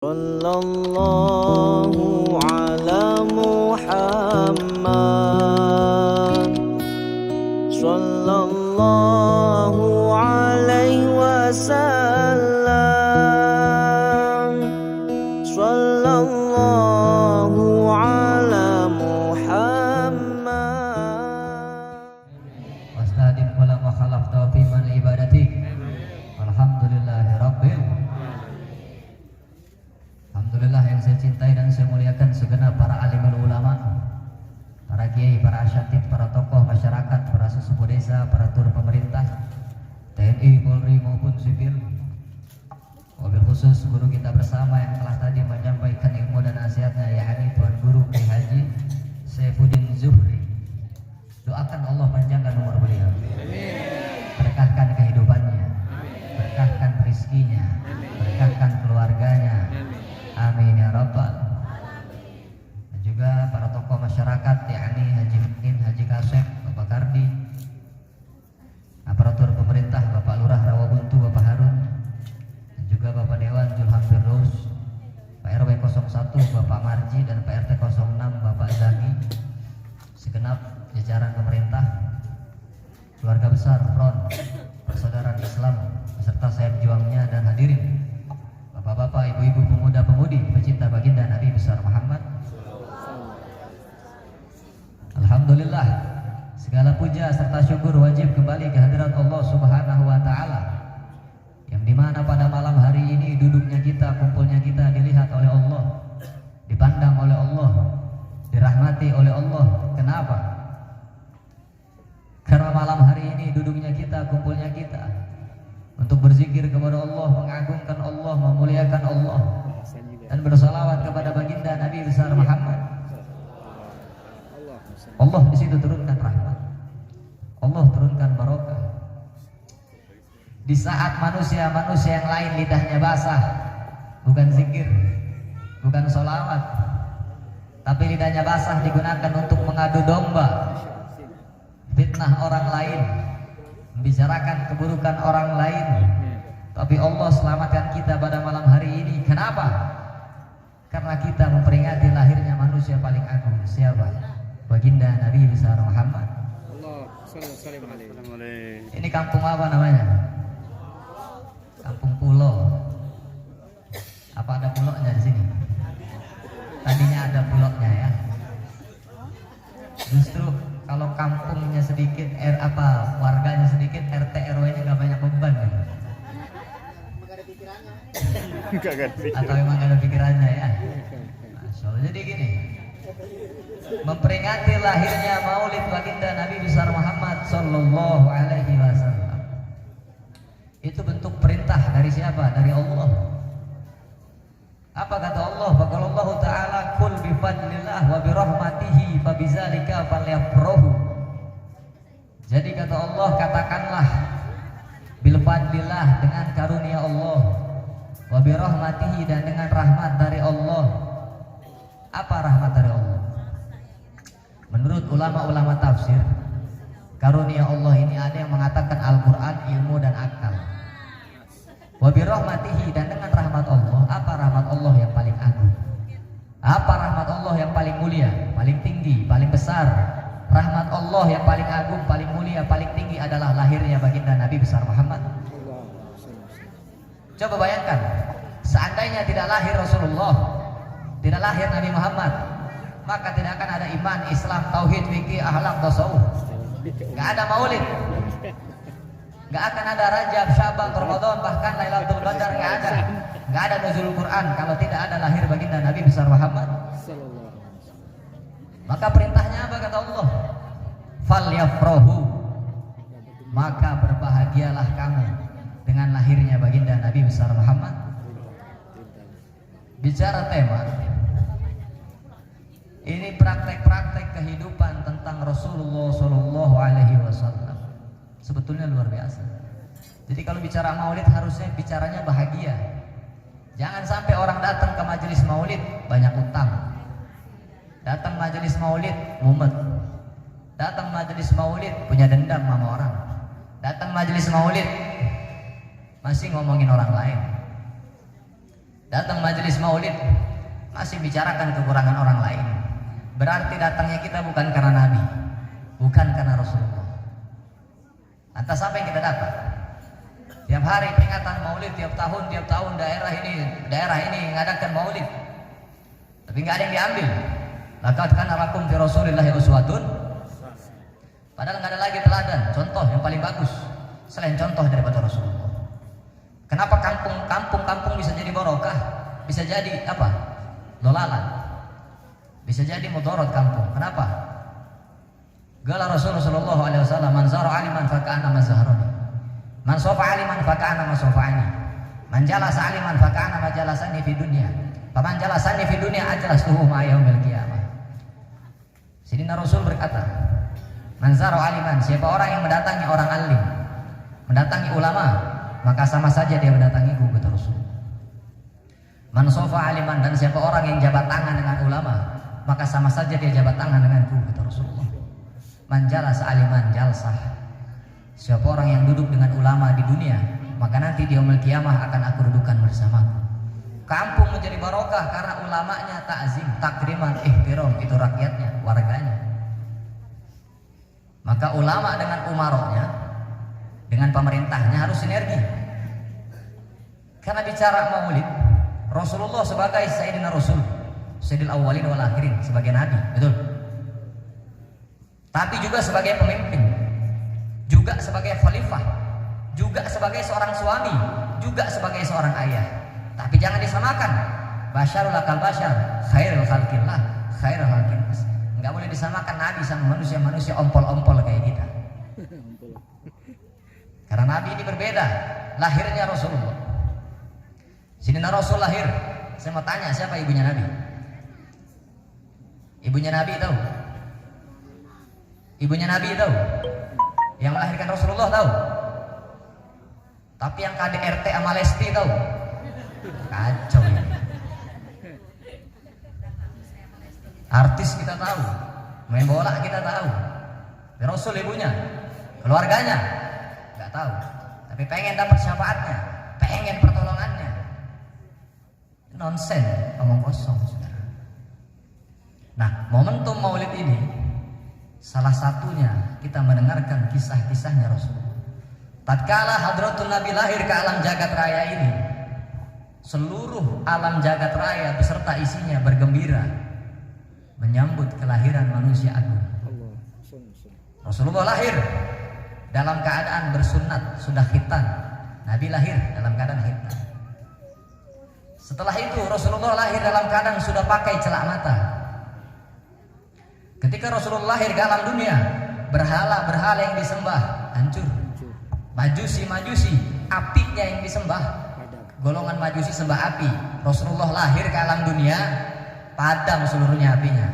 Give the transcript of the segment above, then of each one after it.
Sallallahu ala Muhammad Sallallahu alaihi wasallam Sallallahu ala Muhammad Wastadim kula ma khalaqta fi man ibadati. Alhamdulillahi rabbil. Alhamdulillah yang saya cintai dan saya muliakan segenap para alimul ulama, para kiai, para asyatid, para tokoh masyarakat, para sesepuh desa, para tur pemerintah, TNI, Polri maupun sipil. Wabil khusus guru kita bersama yang telah tadi menyampaikan ilmu dan nasihatnya, yakni Tuan Guru Kiai Haji Saifuddin Zuhri. Doakan Allah panjangkan umur beliau, berkahkan kehidupannya, berkahkan rizkinya, berkahkan keluarganya. Amin ya rabbal. Dan juga para tokoh masyarakat, yakni Haji Mukin, Haji Kasep, Bapak Kardi, aparatur pemerintah, Bapak Lurah Rawabuntu, Bapak Harun, dan juga Bapak Dewan Julham Firdaus, Pak RW 01 Bapak Marji, dan Pak RT 06 Bapak Zaki, segenap jajaran pemerintah, keluarga besar Front Persaudaraan Islam beserta sayap juangnya, dan hadirin bapak-bapak, ibu-ibu, pemuda-pemudi pecinta baginda Nabi besar Muhammad. Alhamdulillah, segala puja serta syukur wajib kembali ke hadirat Allah Subhanahu wa taala, yang dimana pada malam hari ini duduknya kita, kumpulnya kita dilihat oleh Allah, dipandang oleh Allah, dirahmati oleh Allah. Kenapa? Karena malam hari ini duduknya kita, kumpulnya kita untuk berzikir kepada Allah, mengagungkan Allah, memuliakan Allah, dan bersalawat kepada baginda Nabi besar Muhammad. Allah di situ turunkan rahmat, Allah turunkan barokah. Di saat manusia-manusia yang lain lidahnya basah, bukan zikir, bukan sholawat, tapi lidahnya basah digunakan untuk mengadu domba, fitnah orang lain, membicarakan keburukan orang lain. Tapi Allah selamatkan kita pada malam hari ini. Kenapa? Karena kita memperingati lahirnya manusia paling agung. Siapa? Baginda Nabi besar Muhammad. Ini kampung apa namanya? Kampung Pulau. Apa ada pulaunya di sini? Tadinya ada pulaunya ya. Justru kalau kampungnya sedikit, warganya sedikit, RT RW-nya nggak banyak beban gitu. Atau memang nggak ada pikirannya ya. Masya Allah. Jadi gini, memperingati lahirnya Maulid baginda Nabi besar Muhammad Sallallahu Alaihi Wasallam itu bentuk perintah dari siapa? Dari Allah. Apa kata Allah? Faqalallahu ta'ala kul bifadlillah wa birahmatihi fabizalika falyafrahu. Jadi kata Allah, katakanlah bilfadlillah, dengan karunia Allah, wa birahmatihi, dan dengan rahmat dari Allah. Apa rahmat dari Allah? Menurut ulama-ulama tafsir, karunia Allah ini ada yang mengatakan Al-Quran, ilmu dan akal. Wa birahmatihi, dan dengan rahmat Allah. Apa rahmat Allah yang paling agung? Apa rahmat Allah yang paling mulia, paling tinggi, paling besar? Rahmat Allah yang paling agung, paling mulia, paling tinggi adalah lahirnya baginda Nabi besar Muhammad. Coba bayangkan, seandainya tidak lahir Rasulullah, tidak lahir Nabi Muhammad, maka tidak akan ada iman, Islam, tauhid, fikih, akhlak, tasawuf. Gak ada maulid, gak akan ada Rajab, Syaban, Ramadan, bahkan Lailatul Qadar. Gak ada nuzul Quran kalau tidak ada lahir baginda Nabi besar Muhammad. Maka perintahnya apa kata Allah? Falyafrahu, maka berbahagialah kamu dengan lahirnya baginda Nabi besar Muhammad. Bicara tema ini, praktek-praktek kehidupan tentang Rasulullah Sallallahu Alaihi Wasallam sebetulnya luar biasa. Jadi kalau bicara maulid harusnya bicaranya bahagia. Jangan sampai orang datang ke majelis maulid banyak utang, datang majelis maulid mumet, datang majelis maulid punya dendam sama orang, datang majelis maulid masih ngomongin orang lain. Datang majelis maulid masih bicarakan kekurangan orang lain, berarti datangnya kita bukan karena Nabi, bukan karena Rasulullah. Lantas apa yang kita dapat? Tiap hari peringatan maulid, tiap tahun daerah ini mengadakan maulid, tapi nggak ada yang diambil. Laqad kana lakum fi Rasulillahi uswatun. Padahal nggak ada lagi teladan, contoh yang paling bagus selain contoh daripada Rasulullah. Kenapa kampung bisa jadi barokah, bisa jadi apa? Dolalan, bisa jadi mudarat kampung. Kenapa? Qala Rasulullah sallallahu alaihi wasallam, man zara aliman fa ka'annama zaharani, man safa aliman fa ka'annama safa'ani, man jalasa aliman fa ka'annama jalasani fi dunya, faman jalasani fi dunya ajlastuhu ma yaumil qiyamah. Sidina Rasul berkata, man zara aliman, siapa orang yang mendatangi orang alim, mendatangi ulama, maka sama saja dia mendatangiku, kata Rasul. Man sofa aliman, dan siapa orang yang jabat tangan dengan ulama, maka sama saja dia jabat tangan denganku, kata Rasulullah. Man jalasa aliman jalsah, siapa orang yang duduk dengan ulama di dunia, maka nanti di yaumul qiyamah akan aku dudukkan bersamaku. Kampung menjadi barokah karena ulamanya ta'zim, takriman, ihtiram, itu rakyatnya, warganya. Maka ulama dengan umaroknya, dengan pemerintahnya harus sinergi. Karena bicara maulid, Rasulullah sebagai Sayyidina Rasul, Sayyidil Awwalin wal Akhirin, sebagai Nabi, betul. Tapi juga sebagai pemimpin, juga sebagai khalifah, juga sebagai seorang suami, juga sebagai seorang ayah. Tapi jangan disamakan. Basyarul akal basyar, khairul khalqillah, khairul khalqillah. Enggak boleh disamakan Nabi sama manusia-manusia ompol-ompol kayak kita. Karena Nabi ini berbeda. Lahirnya Rasulullah, Sidina Rasul lahir. Saya mau tanya, siapa ibunya Nabi? Ibunya Nabi tahu? Ibunya Nabi tahu? Yang melahirkan Rasulullah tahu? Tapi yang KDRT sama Lesti tahu? Kacau ini. Artis kita tahu, main bola kita tahu, Rasul ibunya, keluarganya nggak tahu. Tapi pengen dapat syafaatnya, pengen pertolongannya. Nonsen, omong kosong, saudara. Nah, momentum maulid ini salah satunya kita mendengarkan kisah-kisahnya Rasulullah. Tatkala hadratul Nabi lahir ke alam jagat raya ini, seluruh alam jagat raya beserta isinya bergembira menyambut kelahiran manusia agung. Rasulullah lahir dalam keadaan bersunat, sudah khitan. Nabi lahir dalam keadaan khitan. Setelah itu Rasulullah lahir dalam keadaan sudah pakai celak mata. Ketika Rasulullah lahir ke alam dunia, berhala-berhala yang disembah hancur. Majusi-majusi, apinya yang disembah, golongan majusi sembah api. Rasulullah lahir ke alam dunia, padam seluruhnya apinya.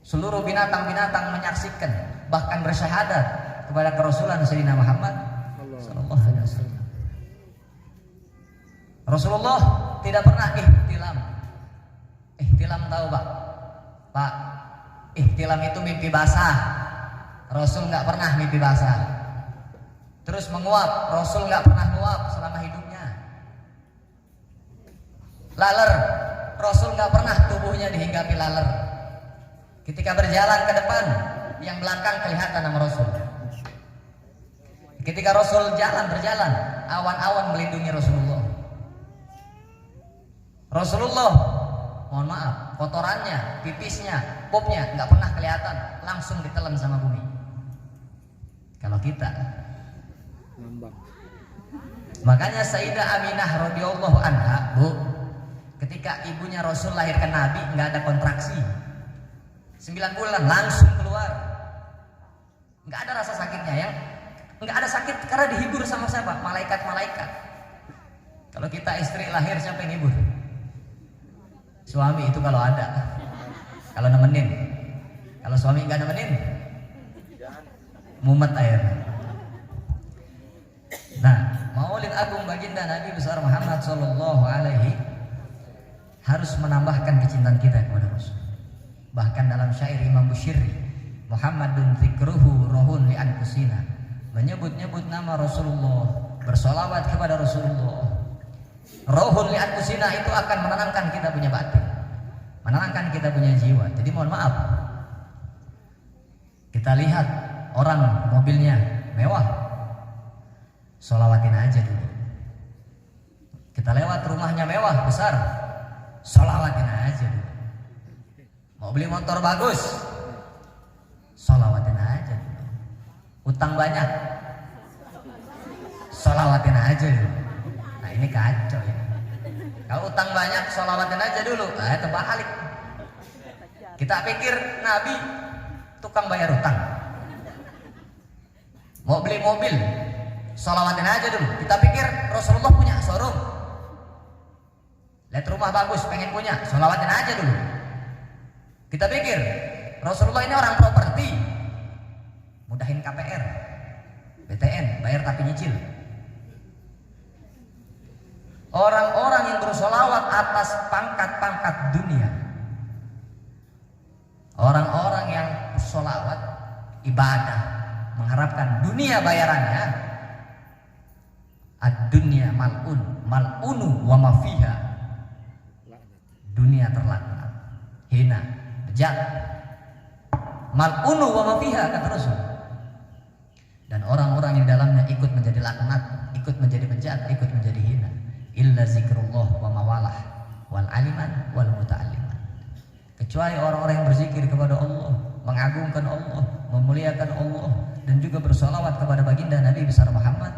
Seluruh binatang-binatang menyaksikan, bahkan bersyahadat kepada kerasulan Sayyidina Muhammad sallallahu alaihi wasallam. Rasulullah tidak pernah ihtilam. Ihtilam tahu Pak? Pak, ihtilam itu mimpi basah. Rasul nggak pernah mimpi basah. Terus menguap, Rasul nggak pernah menguap selama hidupnya. Laler, Rasul nggak pernah tubuhnya dihinggapi laler. Ketika berjalan ke depan, yang belakang kelihatan nama Rasul. Ketika Rasul berjalan, awan-awan melindungi Rasulullah. Rasulullah, mohon maaf, kotorannya, pipisnya, popnya nggak pernah kelihatan, langsung ditelan sama bumi. Kalau kita, makanya Sayyidah Aminah radhiyallahu anha, Bu, ketika ibunya Rasul lahirkan Nabi, nggak ada kontraksi, 9 bulan langsung keluar, nggak ada rasa sakitnya, yang nggak ada sakit karena dihibur sama siapa? Malaikat-malaikat. Kalau kita istri lahir, siapa yang hibur? Suami itu kalau ada, kalau nemenin. Kalau suami nggak nemenin, mumet air. Nah, maulid agung baginda Nabi besar Muhammad sallallahu alaihi harus menambahkan kecintaan kita kepada Rasul. Bahkan dalam syair Imam Busyiri, Muhammadun dzikruhu rohun li anfusina, menyebut-nyebut nama Rasulullah, bersolawat kepada Rasulullah Rohun li anfusina itu akan menenangkan kita punya batin, menenangkan kita punya jiwa. Jadi mohon maaf, kita lihat orang mobilnya mewah, sholawatin aja dulu. Kita lewat rumahnya mewah besar, sholawatin aja dulu. Mau beli motor bagus, sholawatin aja dulu. Utang banyak, sholawatin aja dulu. Nah ini kacau ya. Kalau utang banyak, sholawatin aja dulu. Nah terbalik. Kita pikir Nabi tukang bayar utang. Mau beli mobil, sholawatin aja dulu. Kita pikir Rasulullah punya showroom. Lihat rumah bagus, pengen punya, sholawatin aja dulu. Kita pikir Rasulullah ini orang properti, mudahin KPR, BTN, bayar tapi nyicil. Orang-orang yang bersolawat atas pangkat-pangkat dunia, orang-orang yang bersolawat ibadah mengharapkan dunia bayarannya, ad-dunya mal'un, mal'unu wa ma fiha. Dunia terlaknat, hina, bejat. Mal'unu wa ma fiha kata Rasul. Dan orang-orang yang dalamnya ikut menjadi laknat, ikut menjadi bejat, ikut menjadi hina. Illa zikrullah wa mawalah wal aliman wal muta'alliman. Kecuali orang-orang yang berzikir kepada Allah, mengagungkan Allah, memuliakan Allah, dan juga bersolawat kepada baginda Nabi besar Muhammad.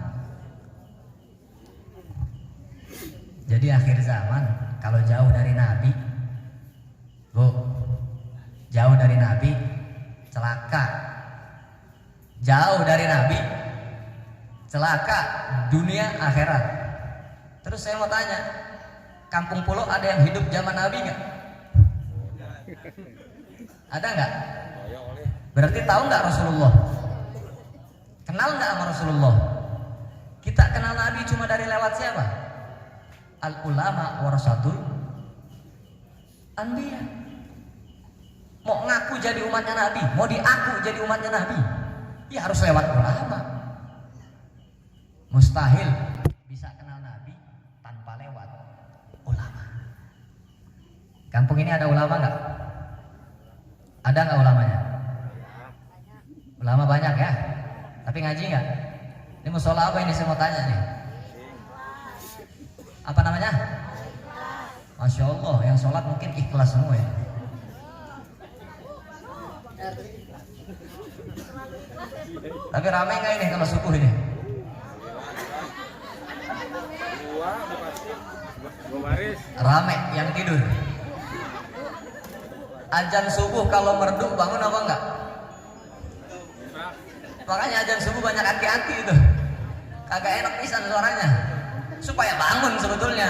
Jadi akhir zaman kalau jauh dari Nabi, Bu, jauh dari Nabi celaka. Jauh dari Nabi celaka dunia akhirat. Terus saya mau tanya, Kampung Pulau ada yang hidup zaman Nabi nggak? Ada nggak? Berarti tahu nggak Rasulullah? Kenal nggak sama Rasulullah? Kita kenal Nabi cuma dari lewat siapa? Al ulama warasatul anbiya. Mau ngaku jadi umatnya Nabi, mau diaku jadi umatnya Nabi, ya harus lewat ulama. Mustahil bisa kenal Nabi tanpa lewat ulama. Kampung ini ada ulama nggak? Ada nggak ulamanya? Ulama banyak ya, tapi ngaji nggak? Ini musola apa ini saya mau tanya nih? Apa namanya? Masya Allah, yang sholat mungkin ikhlas semua ya. Tapi ramai nggak ini kalau subuh ini? Rame yang tidur. Azan subuh kalau merdu bangun apa enggak? Makanya azan subuh banyak hati-hati itu. Kagak enak pisan suaranya. Supaya bangun sebetulnya.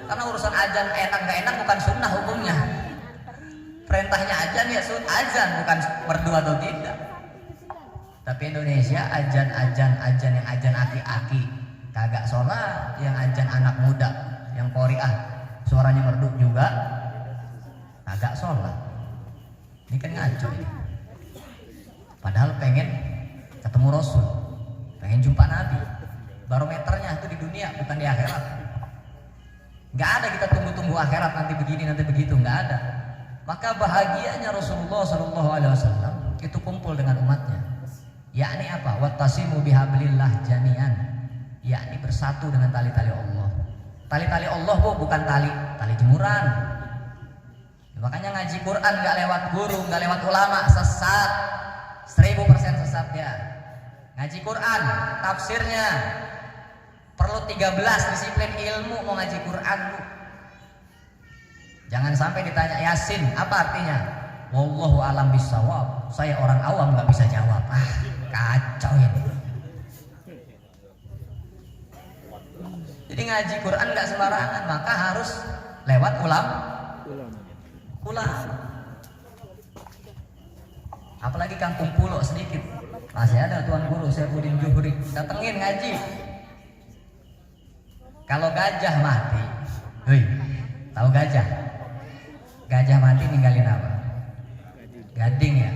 Karena urusan azan enak gak enak bukan sunnah hukumnya. Perintahnya azan ya azan, bukan merdu atau tidak. Tapi Indonesia azan yang azan aki-aki kagak sholat, yang azan anak muda, yang qori'ah suaranya merdu juga kagak sholat. Ini kan ngaco ini. Padahal pengen ketemu Rasul, pengen jumpa Nabi. Barometernya itu di dunia bukan di akhirat. Nggak ada kita tunggu-tunggu akhirat nanti begini nanti begitu, nggak ada. Maka bahagianya Rasulullah SAW itu kumpul dengan umatnya. Yakni apa? Wattasimu bihablillah jami'an. Yakni bersatu dengan tali-tali Allah. Tali-tali Allah bukan tali jemuran. Makanya ngaji Quran nggak lewat guru, nggak lewat ulama, sesat. 1000% sesat ya. Ngaji Quran, tafsirnya perlu 13 disiplin ilmu mau ngaji Quran. Jangan sampai ditanya Yasin, apa artinya? Wallahu alam bisawab. Saya orang awam nggak bisa jawab. Kacau ini. Jadi ngaji Quran nggak sembarangan, maka harus lewat ulama. Apalagi Kampung Pulau sedikit, masih ada Tuan Guru Saifuddin Juhri datengin ngaji. Kalau gajah mati, tahu gajah? Gajah mati ninggalin apa? Gading ya.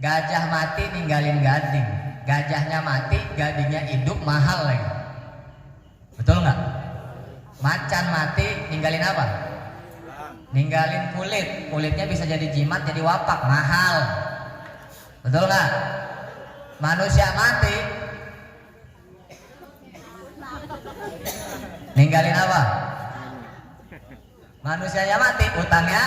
Gajah mati ninggalin gading. Gajahnya mati, gadingnya hidup, mahal lagi. Betul nggak? Macan mati ninggalin apa? Ninggalin kulit. Kulitnya bisa jadi jimat, jadi wapak, mahal. Betul nggak? Manusia mati ninggalin apa? Manusianya mati, utangnya.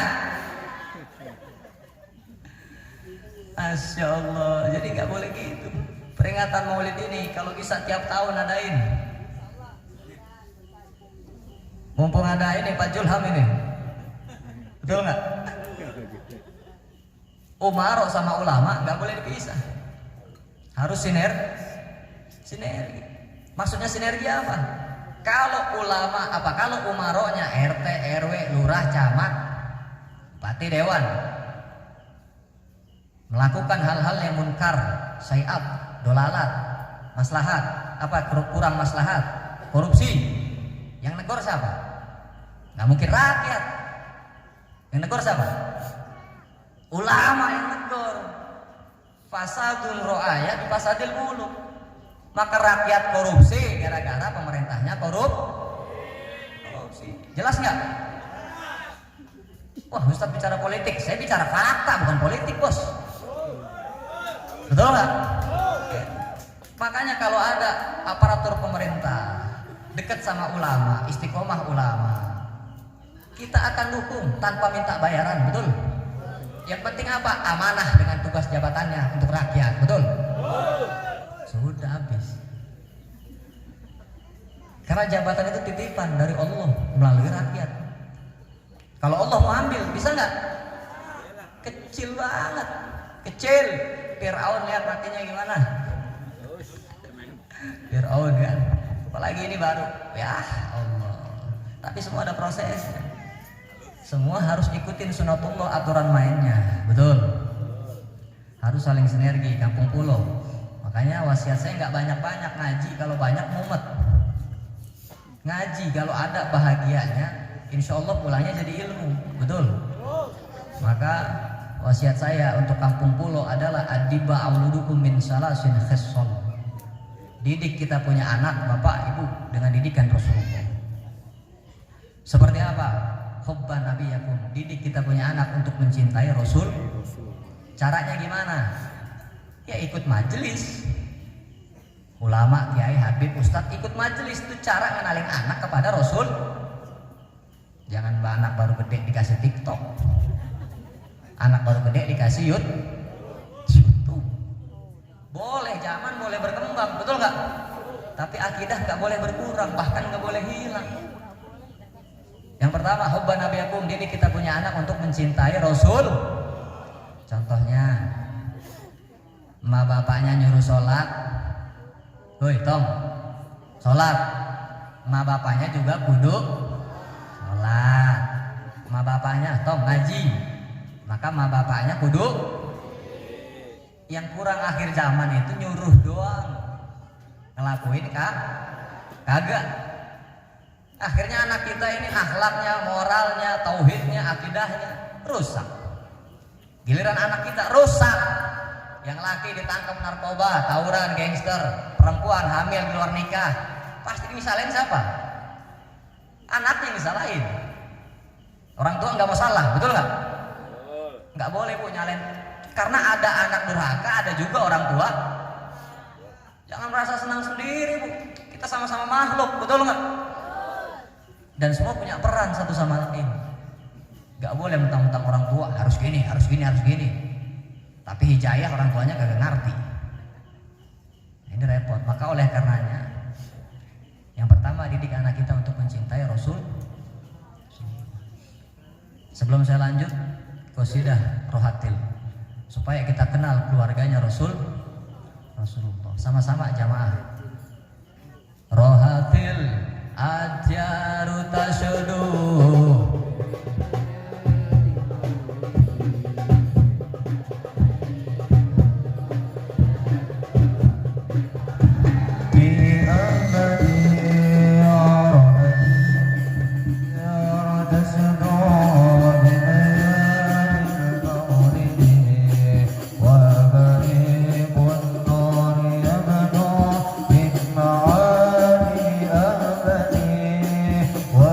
Masya Allah. Jadi nggak boleh gitu. Peringatan Maulid ini kalau bisa tiap tahun adain. Mumpung ada ini Pak Julham ini, betul nggak? Umaro sama ulama nggak boleh dipisah, harus sinergi. Maksudnya sinergi apa? Kalau ulama apa? Kalau umaronya RT, RW, lurah, camat, bupati, dewan melakukan hal-hal yang munkar, syai'at, dolalat, maslahat, apa kurang maslahat, korupsi, yang negor siapa? Nggak mungkin rakyat. Yang negor siapa? Ulama yang negor. Fasadul ro'ayat fasadil muluk. Maka rakyat korupsi gara-gara pemerintahnya korupsi. Jelas nggak? Wah, Ustaz bicara politik, saya bicara fakta bukan politik, bos. Betul nggak? Makanya kalau ada aparatur pemerintah dekat sama ulama, istiqomah ulama, kita akan dukung tanpa minta bayaran, betul? Yang penting apa? Amanah dengan tugas jabatannya untuk rakyat, betul? Sudah habis. Karena jabatan itu titipan dari Allah melalui rakyat. Kalau Allah mau ambil, bisa nggak? Kecil banget, kecil. Fir'aun lihat matinya gimana? Fir'aun kan, apalagi ini baru, ya Allah. Tapi semua ada prosesnya. Semua harus ikutin sunatullah, aturan mainnya, betul. Harus saling sinergi, kampung pulau. Makanya wasiat saya nggak banyak-banyak ngaji, kalau banyak mumet. Ngaji kalau ada bahagianya, insya Allah pulangnya jadi ilmu, betul. Maka wasiat saya untuk kampung pulau adalah adiba auludukum min salasin khissal. Didik kita punya anak, bapak ibu dengan didikan Rasulullah. Seperti apa? Hubban nabiyakum. Didik kita punya anak untuk mencintai Rasul. Caranya gimana? Ya ikut majelis. Ulama, kiai, habib, ustadz ikut majelis, itu cara ngenalin anak kepada Rasul. Jangan anak baru gede dikasih TikTok, anak baru gede dikasih YouTube. Boleh zaman boleh berkembang, betul nggak? Tapi akidah nggak boleh berkurang, bahkan nggak boleh hilang. Yang pertama, hubban nabiyakum, didik kita punya anak untuk mencintai Rasul. Contohnya, emak bapaknya nyuruh sholat, hoi Tom, sholat. Emak bapaknya juga kudu sholat. Emak bapaknya Tom ngaji, maka emak bapaknya kudu. Yang kurang akhir zaman itu nyuruh doang, ngelakuin kagak. Akhirnya anak kita ini akhlaknya, moralnya, tauhidnya, akidahnya rusak. Giliran anak kita rusak. Yang laki ditangkap narkoba, tawuran, gangster, perempuan hamil di luar nikah, pasti disalahin siapa? Anaknya yang disalahin. Orang tua nggak mau salah, betul nggak? Nggak boleh bu nyalain. Karena ada anak durhaka, ada juga orang tua. Jangan merasa senang sendiri bu. Kita sama-sama makhluk, betul nggak? Dan semua punya peran satu sama lain. Gak boleh mentang-mentang orang tua harus gini, harus gini, harus gini. Tapi hijayah orang tuanya gak ngerti. Ini repot. Maka oleh karenanya, yang pertama didik anak kita untuk mencintai Rasul. Sebelum saya lanjut, qasidah Rohatil, supaya kita kenal keluarganya Rasulullah. Sama-sama jamaah. Rohatil ajaru tashudu wa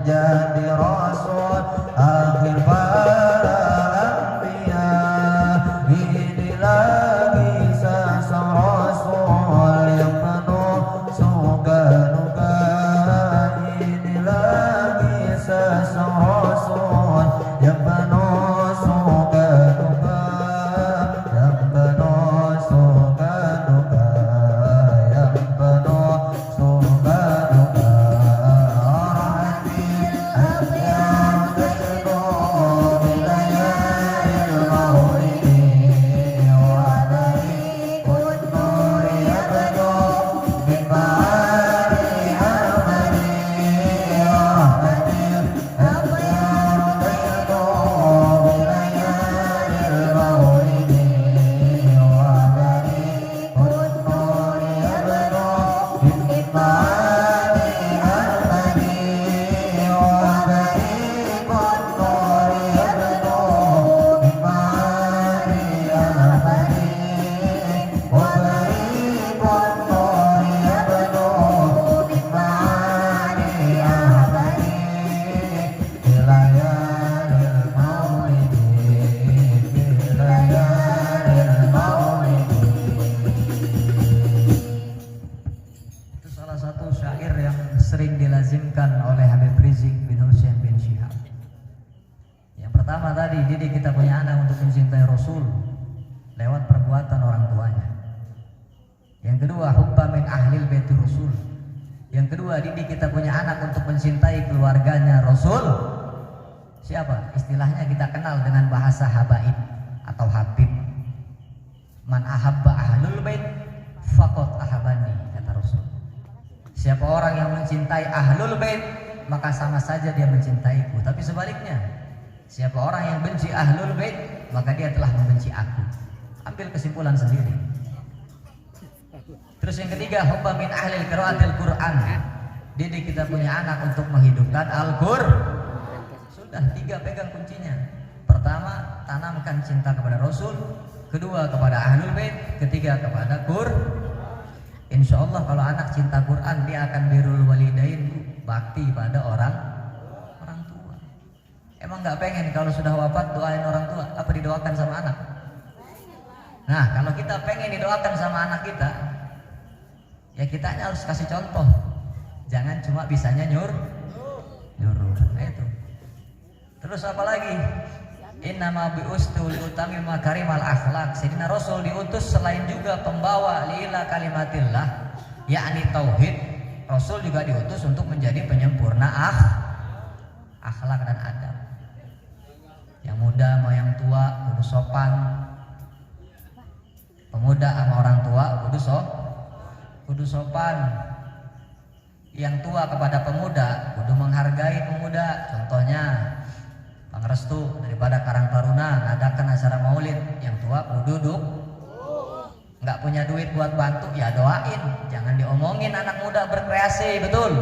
jadi rasul akhir para anbiya. Ini lagi sesang rasul yang penuh suka duka. Ini lagi sesang rasul yang penuh suka duka, yang penuh suka duka, yang penuh suka duka. Rahmatil ahyar tashku bilayalil maulidi wa tariqun nuri yabdu min ba'di amali. Rahmatil ahyar tashku bilayalil maulidi wa tariqun nuri yabdu min ba'di amali. Wa tariqun nuri yabdu min ba'di amali. Wa tariqun nuri yabdu min ba'di amali. Bilayalil maulidi, bilayalil maulidi. Itu salah satu syair yang sering dilazimkan oleh Habib Rizik bin Husain bin Syihab. Yang pertama tadi, didik kita punya anak untuk mencintai Rasul lewat perbuatan orang tuanya. Yang kedua, hubba min ahlil baiti Rasul. Yang kedua, didik kita punya anak untuk mencintai keluarganya Rasul. Siapa? Istilahnya kita kenal dengan bahasa habaib atau habib. Man ahabba ahlul bait faqad ahabani, kata Rasul. Siapa orang yang mencintai ahlul bait, maka sama saja dia mencintaiku. Tapi sebaliknya, siapa orang yang benci ahlul bait, maka dia telah membenci aku. Ambil kesimpulan sendiri. Terus yang ketiga, hubba min ahlil qiraatil Quran. Didik kita punya anak untuk menghidupkan Al-Qur'an. Sudah, tiga pegang kuncinya. Pertama, tanamkan cinta kepada Rasul. Kedua, kepada ahlul bait. Ketiga, kepada Qur'an. Insya Allah kalau anak cinta Quran, dia akan birrul walidain, bakti pada orang tua. Emang nggak pengen kalau sudah wafat doain orang tua? Apa didoakan sama anak? Nah, kalau kita pengen didoakan sama anak kita, ya kitanya harus kasih contoh. Jangan cuma bisanya nyuruh. Nah itu. Terus apa lagi? Innama biustu liutami makarimal akhlak. Sayyidina Rasul diutus selain juga pembawa lila kalimatillah, yakni tauhid. Rasul juga diutus untuk menjadi penyempurna akhlak dan adab. Yang muda sama yang tua kudu sopan. Pemuda sama orang tua kudu sopan. Yang tua kepada pemuda kudu menghargai pemuda. Contohnya Pangrestu daripada Karang Taruna ngadakan acara maulid, yang tua kudu duduk. Nggak punya duit buat bantu, ya doain. Jangan diomongin anak muda berkreasi, betul?